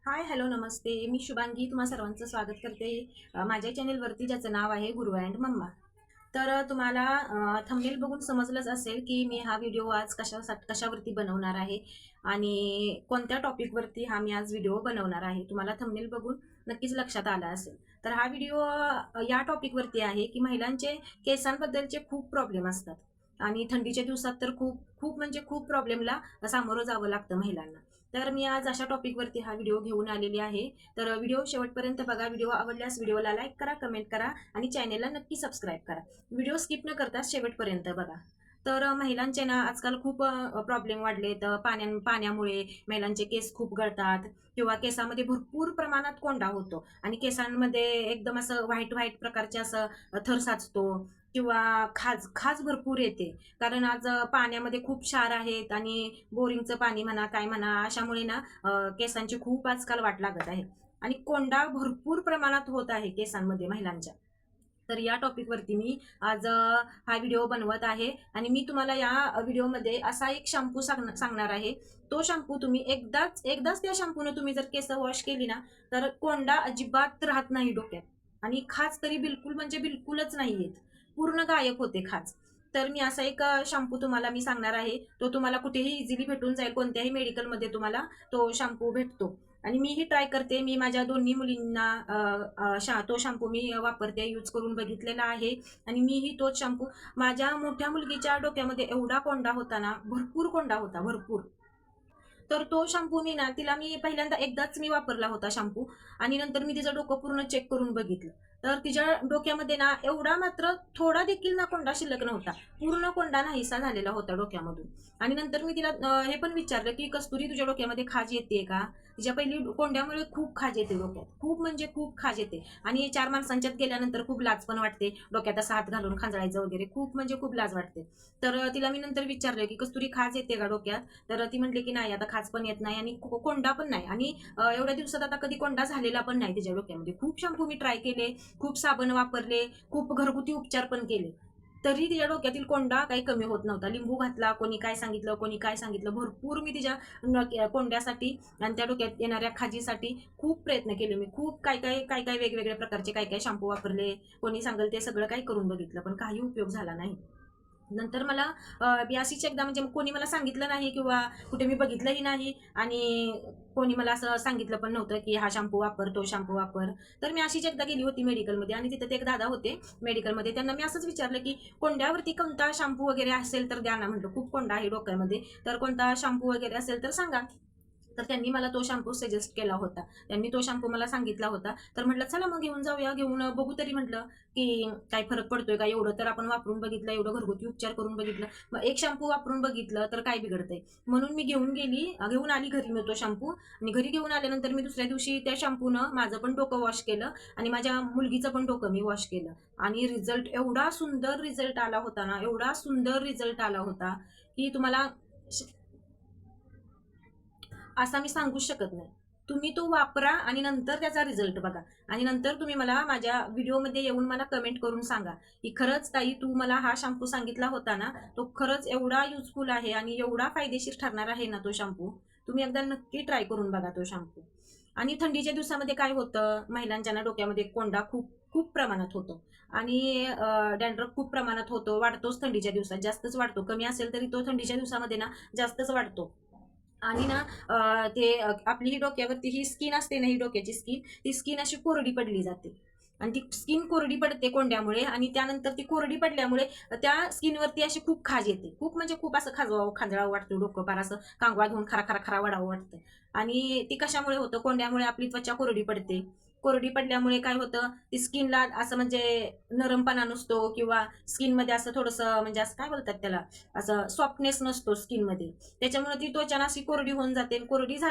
Hi hello नमस्ते. मी शुभांगी तुम्हा सर्वांचं स्वागत करते माझ्या चॅनेलवरती, ज्याचं नाव आहे गुरु अँड मम्मा. तर तुम्हाला थंबनेल बघून समजलंच असेल की मी हा व्हिडिओ आज कशावरती बनवणार आहे आणि कोणत्या टॉपिकवरती हा मी आज व्हिडिओ बनवणार आहे. तुम्हाला थंबनेल बघून नक्कीच लक्षात आलं असेल. तर हा व्हिडिओ या टॉपिकवरती आहे की महिलांचे केसांबद्दलचे खूप प्रॉब्लेम असतात आणि थंडीच्या दिवसात तर खूप खूप म्हणजे खूप प्रॉब्लेमला सामोरं जावं लागतं महिलांना. तर मी आज अशा टॉपिकवरती हा व्हिडिओ घेऊन आलेली आहे. तर व्हिडिओ शेवटपर्यंत बघा. व्हिडिओ आवडल्यास व्हिडिओला लाईक करा, कमेंट करा आणि चॅनेलला नक्की सबस्क्राईब करा. व्हिडिओ स्किप न करता शेवटपर्यंत बघा. तर महिलांचे ना आजकाल खूप प्रॉब्लेम वाढलेत. पाण्यामुळे महिलांचे केस खूप गळतात किंवा केसामध्ये भरपूर प्रमाणात कोंडा होतो आणि केसांमध्ये एकदम असं व्हाईट व्हाईट प्रकारचे असं थर साचतो किंवा खाज खाज भरपूर येते. कारण आज पाण्यामध्ये खूप क्षार आहेत आणि बोरिंगचं पाणी म्हणा काय म्हणा, अशामुळे ना केसांची खूप आजकाल वाट लागत आहे आणि कोंडा भरपूर प्रमाणात होत आहे केसांमध्ये महिलांच्या. तर या टॉपिकवरती मी आज हा व्हिडिओ बनवत आहे आणि मी तुम्हाला या व्हिडिओमध्ये असा एक शॅम्पू सांगणार आहे. तो शॅम्पू तुम्ही एकदाच त्या शॅम्पूने तुम्ही जर केस वॉश केली ना, तर कोंडा अजिबात राहत नाही डोक्यात आणि खाज तरी बिलकुल म्हणजे बिलकुलच नाही येत. पूर्ण गायब होते खाज. तर मी असा एक शॅम्पू तुम्हाला मी सांगणार आहे. तो तुम्हाला कुठेही इझिली भेटून जाईल. कोणत्याही मेडिकलमध्ये तुम्हाला तो शॅम्पू भेटतो आणि मीही ट्राय करते. मी माझ्या दोन्ही मुलींना तो शॅम्पू मी वापरते, यूज करून बघितलेला आहे आणि मीही तोच शॅम्पू. माझ्या मोठ्या मुलगीच्या डोक्यामध्ये एवढा कोंडा होता ना, भरपूर कोंडा होता, भरपूर. तर तो शॅम्पू मी ना, तिला मी पहिल्यांदा एकदाच मी वापरला होता शॅम्पू आणि नंतर मी तिचं डोकं पूर्ण चेक करून बघितलं. तर तिच्या डोक्यामध्ये ना एवढा मात्र थोडा देखील ना कोंडा शिल्लक नव्हता. पूर्ण कोंडा नाहीसा झालेला होता डोक्यामधून. आणि नंतर मी तिला हे पण विचारलं की कस्तुरी तुझ्या डोक्यामध्ये खाज येते का? तिच्या पहिली कोंड्यामुळे खूप खाज येते डोक्यात. खूप म्हणजे खूप खाज येते आणि 4 माणसांच्यात गेल्यानंतर खूप लाज पण वाटते. डोक्यात असा हात घालून खांजळायचं वगैरे खूप म्हणजे खूप लाज वाटते. तर तिला मी नंतर विचारलं की कस्तुरी खाज येते का डोक्यात? तर ती म्हटली की नाही, आता खाज पण येत नाही आणि कोंडा पण नाही आणि एवढ्या दिवसात आता कधी कोंडा झालेला पण नाही तिच्या डोक्यामध्ये. खूप शॅम्पू मी ट्राय केले, खूप साबण वापरले, खूप घरगुती उपचार पण केले, तरी तिच्या डोक्यातील कोंडा काही कमी होत नव्हता. लिंबू घातला, कोणी काय सांगितलं, कोणी काय सांगितलं, भरपूर मी तिच्या कोंड्यासाठी आणि त्या डोक्यात येणाऱ्या खाजीसाठी खूप प्रयत्न केले. मी खूप काय काय काय काय वेगवेगळ्या प्रकारचे काय काय शॅम्पू वापरले, कोणी सांगेल ते सगळं काही करून बघितलं, पण काही उपयोग झाला नाही. नंतर मला मी अशीच एकदा म्हणजे कोणी मला सांगितलं नाही किंवा कुठे मी बघितलंही नाही आणि कोणी मला असं सांगितलं पण नव्हतं की हा शॅम्पू वापर, तो शॅम्पू वापर. तर मी अशीच एकदा गेली होती मेडिकलमध्ये आणि तिथे ते एक दादा होते मेडिकलमध्ये. त्यांना मी असंच विचारलं की कोंड्यावरती कोणता शॅम्पू वगैरे असेल तर द्या ना, म्हटलं खूप कोंडा आहे डोक्यामध्ये, तर कोणता शॅम्पू वगैरे असेल तर सांगा. तर त्यांनी मला तो शॅम्पू सजेस्ट केला होता. त्यांनी तो शॅम्पू मला सांगितला होता. तर म्हटलं चला मग घेऊन जाऊया, घेऊन बघू तरी म्हटलं की काय फरक पडतोय का. एवढं तर आपण वापरून बघितलं, एवढं घरगुती उपचार करून बघितलं, मग एक शॅम्पू वापरून बघितलं तर काय बिघडतंय. म्हणून मी घेऊन आली घरी मी तो शॅम्पू आणि घरी घेऊन आल्यानंतर मी दुसऱ्या दिवशी त्या शॅम्पूनं माझं पण डोकं वॉश केलं आणि माझ्या मुलगीचं पण डोकं मी वॉश केलं आणि रिझल्ट एवढा सुंदर रिझल्ट आला होता ना, एवढा सुंदर रिझल्ट आला होता की तुम्हाला असा मी सांगूच शकत नाही. तुम्ही तो वापरा आणि नंतर त्याचा रिझल्ट बघा आणि नंतर तुम्ही मला माझ्या व्हिडिओमध्ये येऊन मला कमेंट करून सांगा की खरंच ताई, तू मला हा शॅम्पू सांगितला होता ना, तो खरंच एवढा युजफुल आहे आणि एवढा फायदेशीर ठरणार आहे ना तो शॅम्पू. तुम्ही एकदा नक्की ट्राय करून बघा तो शॅम्पू. आणि थंडीच्या दिवसामध्ये काय होतं, महिलांच्या ना डोक्यामध्ये कोंडा खूप खूप प्रमाणात होतो आणि डॅन्ड्रफ खूप प्रमाणात होतो, वाढतोच थंडीच्या दिवसात, जास्तच वाढतो. कमी असेल तरी तो थंडीच्या दिवसामध्ये ना जास्तच वाढतो. आणि ना आपली ही डोक्यावरती ही स्किन असते ना, ही डोक्याची स्किन, ती स्किन अशी कोरडी पडली जाते आणि ती स्किन कोरडी पडते कोंड्यामुळे आणि त्यानंतर ती कोरडी पडल्यामुळे त्या स्किनवरती अशी खूप खाज येते. खूप म्हणजे खूप असं खांजळावं वाटतं डोकं, फार असं कांगवा घेऊन खरा खरा खरा वडावं वाटतं. आणि ती कशामुळे होतं, कोंड्यामुळे आपली त्वचा कोरडी पडते. कोरडी पडल्यामुळे काय होतं, ती स्किनला असं म्हणजे नरमपणा नसतो किंवा स्किनमध्ये असं थोडंसं म्हणजे असं काय बोलतात त्याला, असं सॉफ्टनेस नसतो स्किनमध्ये. त्याच्यामुळे ती त्वचा अशी कोरडी होऊन जाते.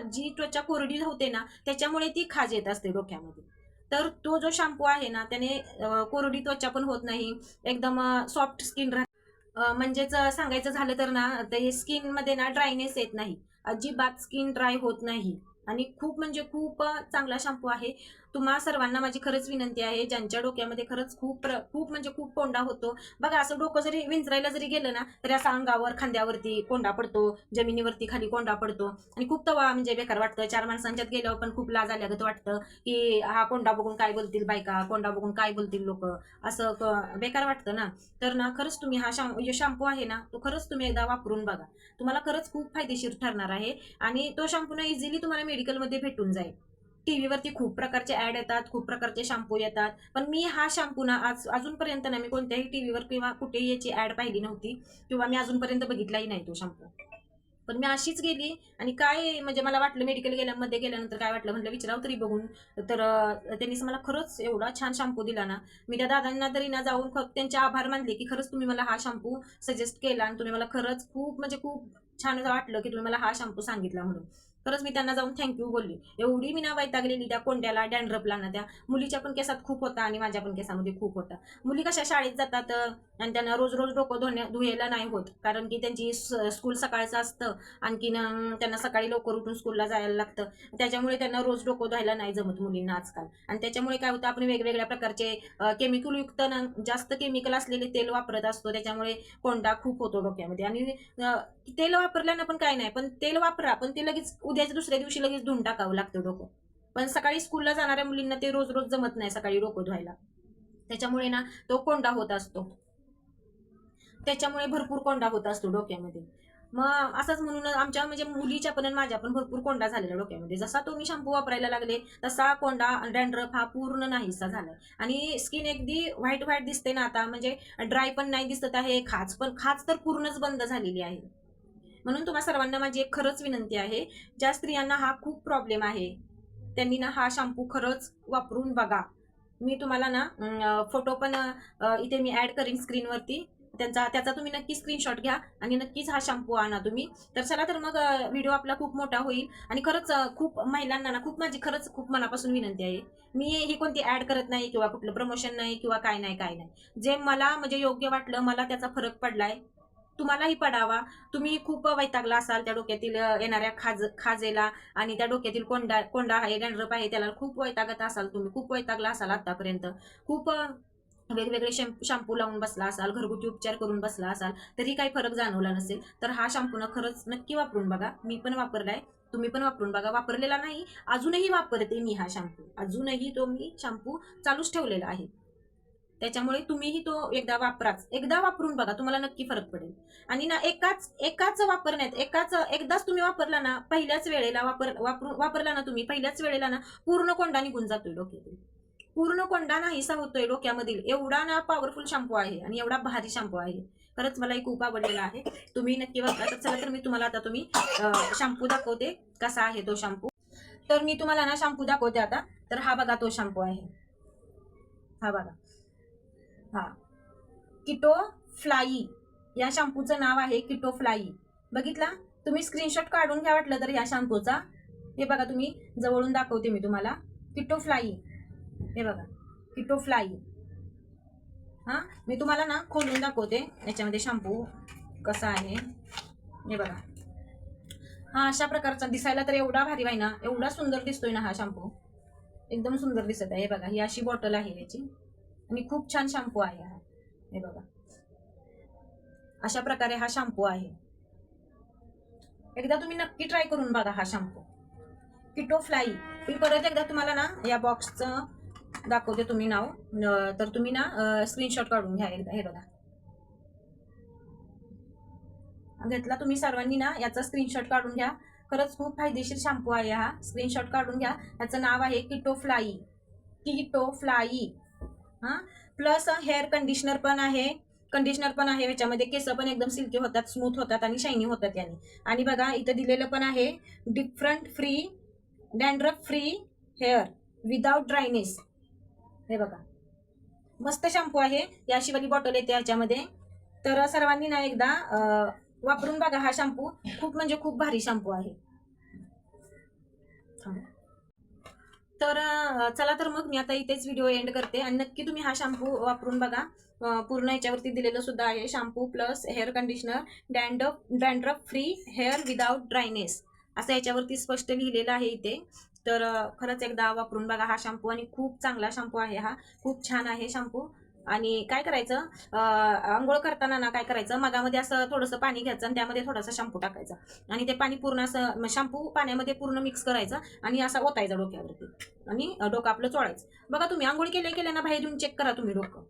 जी त्वचा कोरडी होते ना, त्याच्यामुळे ती खाज येत असते डोक्यामध्ये. तर तो जो शॅम्पू आहे ना, त्याने कोरडी त्वचा पण होत नाही, एकदम सॉफ्ट स्किन राहते. म्हणजेच सांगायचं झालं तर ना, ते स्किनमध्ये ना ड्रायनेस येत नाही, अजिबात स्किन ड्राय होत नाही. आणि खूप म्हणजे खूप चांगला शॅम्पू आहे. तुम्हा सर्वांना माझी खरंच विनंती आहे, ज्यांच्या डोक्यामध्ये खरंच खूप म्हणजे खूप कोंडा होतो बघा, असं डोकं जरी विंचरायला जरी गेलं ना तरी असं अंगावर खांद्यावरती कोंडा पडतो, जमिनीवरती खाली कोंडा पडतो आणि खूप तवा म्हणजे बेकार वाटतं. चार माणसांच्यात गेल्यावर पण खूप लाज आल्यागत वाटतं की हा कोंडा बघून काय बोलतील बायका, कोंडा बघून काय बोलतील लोक, असं बेकार वाटतं ना. तर ना खरंच तुम्ही हा शॅम्पू आहे ना, तो खरंच तुम्ही एकदा वापरून बघा. तुम्हाला खरंच खूप फायदेशीर ठरणार आहे आणि तो शॅम्पू ना इझिली तुम्हाला मेडिकलमध्ये भेटून जाईल. टीव्हीवरती खूप प्रकारचे ऍड येतात, खूप प्रकारचे शॅम्पू येतात, पण मी हा शॅम्पू ना अजूनपर्यंत ना मी कोणत्याही टीव्हीवर किंवा कुठेही याची ऍड पाहिली नव्हती किंवा मी अजूनपर्यंत बघितलाही नाही तो शॅम्पू. पण मी अशीच गेली आणि काय म्हणजे मला वाटलं मेडिकल गेल्यामध्ये गेल्यानंतर काय वाटलं, म्हटलं विचारावं तरी बघून. तर त्यांनीच मला खरंच एवढा छान शॅम्पू दिला ना, मी त्या दादांना तरी ना जाऊन त्यांचे आभार मानले की खरंच तुम्ही मला हा शॅम्पू सजेस्ट केला आणि तुम्ही मला खरंच खूप म्हणजे खूप छान वाटलं की तुम्ही मला हा शॅम्पू सांगितला म्हणून. खरंच मी त्यांना जाऊन थँक्यू बोलली. एवढी मी ना वैतागलेली त्या कोंड्याला, डॅन्ड्रफला ना, त्या मुलीच्या पण केसात खूप होता आणि माझ्या पण केसामध्ये खूप होता. मुली कशा शाळेत जातात आणि त्यांना रोज रोज डोकं धुवायला नाही होत, कारण की त्यांची स्कूल सकाळचं असतं. आणखीन त्यांना सकाळी लवकर उठून स्कूलला जायला लागतं, त्याच्यामुळे त्यांना रोज डोकं धुवायला नाही जमत मुलींना आजकाल. आणि त्याच्यामुळे काय होतं, आपण वेगवेगळ्या प्रकारचे केमिकलयुक्त ना, जास्त केमिकल असलेले तेल वापरत असतो, त्याच्यामुळे कोंडा खूप होतो डोक्यामध्ये. आणि तेल वापरल्यानं पण काय नाही, पण तेल वापरा, पण ते लगेच उद्याच्या दुसऱ्या दिवशी लगेच धुवून टाकावं लागतं डोकं. पण सकाळी स्कूलला जाणाऱ्या मुलींना ते रोज रोज जमत नाही सकाळी डोकं धुवायला, त्याच्यामुळे ना तो कोंडा होत असतो. त्याच्यामुळे भरपूर कोंडा होत असतो डोक्यामध्ये. मग असंच म्हणून आमच्या म्हणजे मुलीच्या पण आणि माझ्या पण भरपूर कोंडा झालेला डोक्यामध्ये. जसा तो मी शॅम्पू वापरायला लागले तसा कोंडा, डॅन्ड्रफ हा पूर्ण नाहीसा झालाय आणि स्किन अगदी व्हाईट व्हाईट दिसते ना आता, म्हणजे ड्राय पण नाही दिसत आहे, खाज तर पूर्णच बंद झालेली आहे. म्हणून तुम्हा सर्वांना माझी एक खरंच विनंती आहे, ज्या स्त्रियांना हा खूप प्रॉब्लेम आहे त्यांनी ना हा शॅम्पू खरंच वापरून बघा. मी तुम्हाला ना फोटो पण इथे मी ऍड करीन स्क्रीनवरती, त्याचा तुम्ही नक्की स्क्रीनशॉट घ्या आणि नक्कीच हा शॅम्पू आणा तुम्ही. तर चला तर मग व्हिडिओ आपला खूप मोठा होईल आणि खरंच खूप महिलांना ना खूप माझी खरंच खूप मनापासून विनंती आहे. मी ही कोणती ऍड करत नाही किंवा कुठलं प्रमोशन नाही किंवा काय नाही काय नाही. जे मला म्हणजे योग्य वाटलं, मला त्याचा फरक पडलाय, तुम्हालाही पडावा. तुम्ही खूप वैतागला असाल त्या डोक्यातील येणाऱ्या खाजेला आणि त्या डोक्यातील कोंडा आहे, डॅन्ड्रफ आहे, त्याला खूप वैतागत असाल, तुम्ही खूप वैतागला असाल आतापर्यंत, खूप वेगवेगळे शॅम्पू लावून बसला असाल, घरगुती उपचार करून बसला असाल, तरी काही फरक जाणवला नसेल, तर हा शॅम्पू ना खरंच नक्की वापरून बघा. मी पण वापरलाय, तुम्ही पण वापरून बघा. वापरलेला नाही, अजूनही वापरते मी हा शॅम्पू, अजूनही तो मी शॅम्पू चालूच ठेवलेला आहे. त्याच्यामुळे तुम्हीही तो एकदा वापराच, एकदा वापरून बघा, तुम्हाला नक्की फरक पडेल. आणि ना एकाच वापरण्यात, एकदाच तुम्ही वापरला ना, पहिल्याच वेळेला वापरला ना तुम्ही, पहिल्याच वेळेला ना पूर्ण कोंडा निघून जातोय डोक्यातून, पूर्ण कोंडा नाहीसा होतोय डोक्यामधील. एवढा ना पॉवरफुल शॅम्पू आहे आणि एवढा भारी शॅम्पू आहे. खरंच मला खूप आवडलेला आहे, तुम्ही नक्की वापरा. तर चला तर मी तुम्हाला आता शॅम्पू दाखवते कसा आहे तो शॅम्पू. तर मी तुम्हाला ना शॅम्पू दाखवते आता. तर हा बघा तो शॅम्पू आहे, हा बघा, हा किटो फ्लाई या शॅम्पूचं नाव आहे, किटो फ्लाई. बघितला तुम्ही, स्क्रीनशॉट काढून घ्या वाटलं तर या शॅम्पूचा. हे बघा, तुम्ही जवळून दाखवते मी तुम्हाला, किटो फ्लाई, हे बघा किटो फ्लाई. हा मी तुम्हाला ना खोलून दाखवते याच्यामध्ये शॅम्पू कसा आहे, हे बघा. हा अशा प्रकारचा दिसायला तर एवढा भारी आहे ना, एवढा सुंदर दिसतोय ना हा शॅम्पू, एकदम सुंदर दिसत आहे. हे बघा, ही अशी बॉटल आहे याची आणि खूप छान शॅम्पू आहे हा. हे बघा, अशा प्रकारे हा शॅम्पू आहे. एकदा तुम्ही नक्की ट्राय करून बघा हा शॅम्पू, किटो फ्लाई. मी परत एकदा तुम्हाला ना या बॉक्सचं दाखवते, तुम्ही नाव, तर तुम्ही ना स्क्रीनशॉट काढून घ्या एकदा. हे बघा, घेतला तुम्ही सर्वांनी ना, याचा स्क्रीनशॉट काढून घ्या. खरंच खूप फायदेशीर शॅम्पू आहे हा, स्क्रीनशॉट काढून घ्या. याचं नाव आहे किटो फ्लाई, किटो फ्लाई. हा प्लस हेअर कंडिशनर पण आहे याच्यामध्ये. केस पण एकदम सिल्की होतात, स्मूथ होतात आणि शायनी होतात याने. आणि बघा इथं दिलेलं पण आहे, different free, dandruff free hair without dryness. हे बघा, मस्त शॅम्पू आहे. याशिवाय बॉटल येते याच्यामध्ये. तर सर्वांनी ना एकदा वापरून बघा हा शॅम्पू, खूप म्हणजे खूप भारी शॅम्पू आहे. तर चला तर मग मी आता इथेच व्हिडिओ एंड करते आणि नक्की तुम्ही हा शॅम्पू वापरून बघा. पूर्ण याच्यावरती दिलेलं सुद्धा आहे, shampoo plus hair conditioner, dandruff free hair without dryness. असं याच्यावरती स्पष्ट लिहिलेलं आहे इथे. तर खरंच एकदा वापरून बघा हा शॅम्पू, आणि खूप चांगला शॅम्पू आहे हा, खूप छान आहे शॅम्पू. आणि काय करायचं, अंघोळ करताना ना काय करायचं, मगामध्ये असं थोडंसं पाणी घ्यायचं आणि त्यामध्ये थोडासा शॅम्पू टाकायचा, आणि ते पाणी पूर्ण असं शॅम्पू पाण्यामध्ये पूर्ण मिक्स करायचं आणि असा ओतायचा डोक्यावरती, आणि डोकं आपलं चोळायचं. बघा तुम्ही आंघोळ केल्या केल्या ना बाहेर येऊन चेक करा तुम्ही डोकं,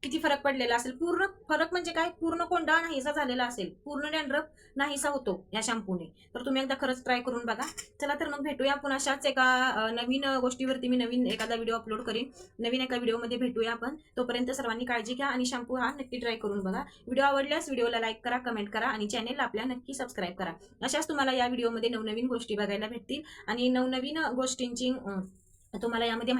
किती फरक पडलेला असेल. पूर्ण फरक म्हणजे काय, पूर्ण कोंडा नाहीसा झालेला असेल, पूर्ण डॅन्ड्रफ नाहीसा होतो या शॅम्पूने. तर तुम्ही एकदा खरंच ट्राय करून बघा. चला तर मग भेटूया आपण अशाच एका नवीन गोष्टीवरती. मी नवीन एखादा व्हिडिओ अपलोड करीन, नवीन एका व्हिडिओमध्ये भेटूया आपण. तोपर्यंत सर्वांनी काळजी घ्या आणि शॅम्पू हा नक्की ट्राय करून बघा. व्हिडिओ आवडल्यास व्हिडिओला लाईक करा, कमेंट करा आणि चॅनेलला आपल्या नक्की सबस्क्राईब करा. अशाच तुम्हाला या व्हिडिओमध्ये नवनवीन गोष्टी बघायला भेटतील आणि नवनवीन गोष्टींची तुम्हाला यामध्ये